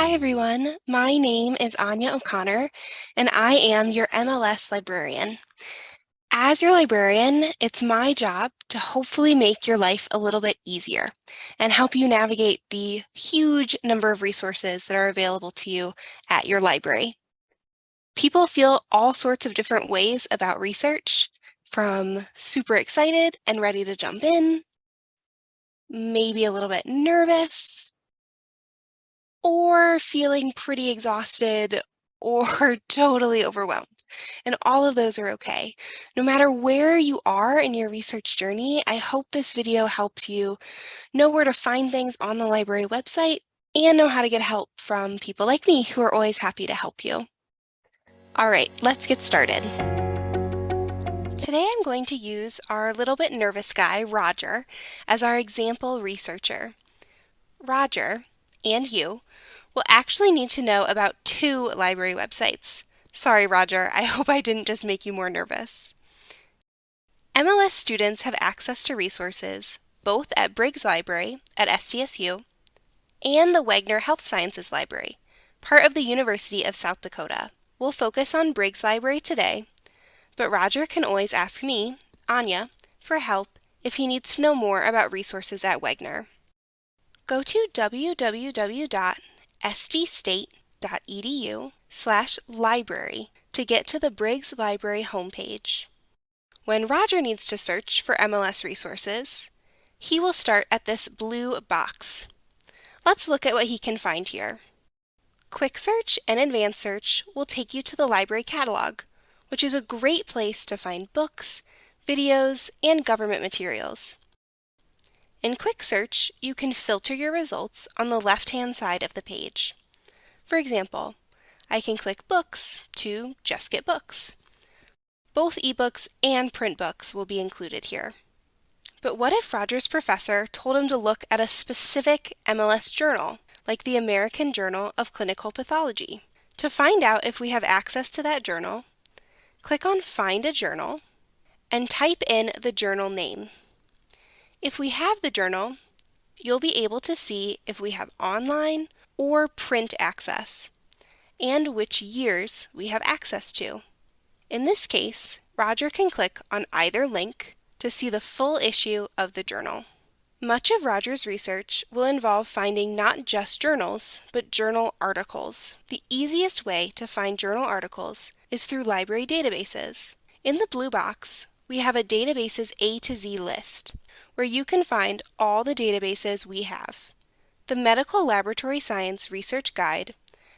Hi everyone, my name is Anya O'Connor and I am your MLS librarian. As your librarian, it's my job to hopefully make your life a little bit easier and help you navigate the huge number of resources that are available to you at your library. People feel all sorts of different ways about research, from super excited and ready to jump in, maybe a little bit nervous, or feeling pretty exhausted or totally overwhelmed. And all of those are okay. No matter where you are in your research journey, I hope this video helps you know where to find things on the library website and know how to get help from people like me who are always happy to help you. All right, let's get started. Today I'm going to use our little bit nervous guy, Roger, as our example researcher. Roger, and you, will actually need to know about 2 library websites. Sorry, Roger, I hope I didn't just make you more nervous. MLS students have access to resources both at Briggs Library at SDSU and the Wagner Health Sciences Library, part of the University of South Dakota. We'll focus on Briggs Library today, but Roger can always ask me, Anya, for help if he needs to know more about resources at Wagner. Go to www.sdstate.edu/library to get to the Briggs Library homepage. When Roger needs to search for MLS resources, he will start at this blue box. Let's look at what he can find here. Quick Search and Advanced Search will take you to the library catalog, which is a great place to find books, videos, and government materials. In Quick Search, you can filter your results on the left-hand side of the page. For example, I can click Books to just get books. Both ebooks and print books will be included here. But what if Roger's professor told him to look at a specific MLS journal, like the American Journal of Clinical Pathology? To find out if we have access to that journal, click on Find a Journal and type in the journal name. If we have the journal, you'll be able to see if we have online or print access, and which years we have access to. In this case, Roger can click on either link to see the full issue of the journal. Much of Roger's research will involve finding not just journals, but journal articles. The easiest way to find journal articles is through library databases. In the blue box, we have a databases A to Z list, where you can find all the databases we have. The Medical Laboratory Science Research Guide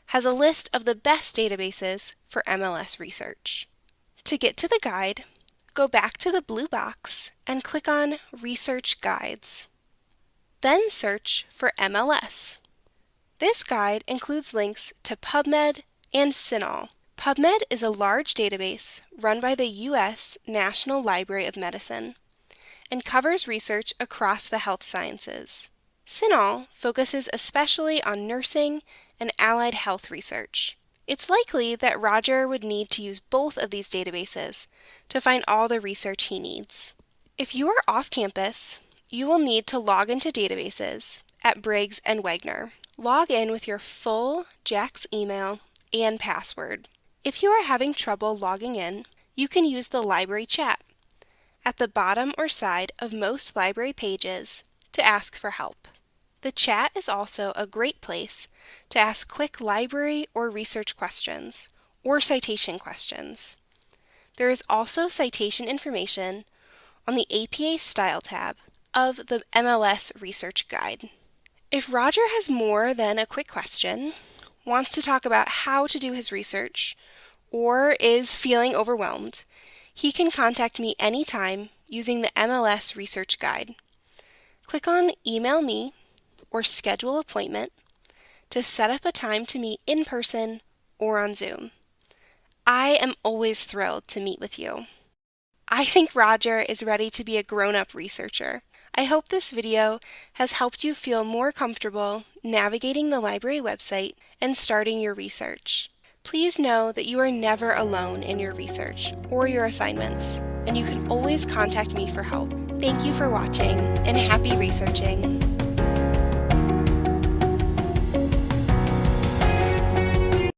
has a list of the best databases for MLS research. To get to the guide, go back to the blue box and click on Research Guides. Then search for MLS. This guide includes links to PubMed and CINAHL. PubMed is a large database run by the U.S. National Library of Medicine and covers research across the health sciences. CINAHL focuses especially on nursing and allied health research. It's likely that Roger would need to use both of these databases to find all the research he needs. If you are off campus, you will need to log into databases at Briggs and Wagner. Log in with your full JAX email and password. If you are having trouble logging in, you can use the library chat at the bottom or side of most library pages to ask for help. The chat is also a great place to ask quick library or research questions or citation questions. There is also citation information on the APA Style tab of the MLS Research Guide. If Roger has more than a quick question, wants to talk about how to do his research, or is feeling overwhelmed, he can contact me anytime using the MLS Research Guide. Click on Email Me or Schedule Appointment to set up a time to meet in person or on Zoom. I am always thrilled to meet with you. I think Roger is ready to be a grown-up researcher. I hope this video has helped you feel more comfortable navigating the library website and starting your research. Please know that you are never alone in your research or your assignments, and you can always contact me for help. Thank you for watching, and happy researching!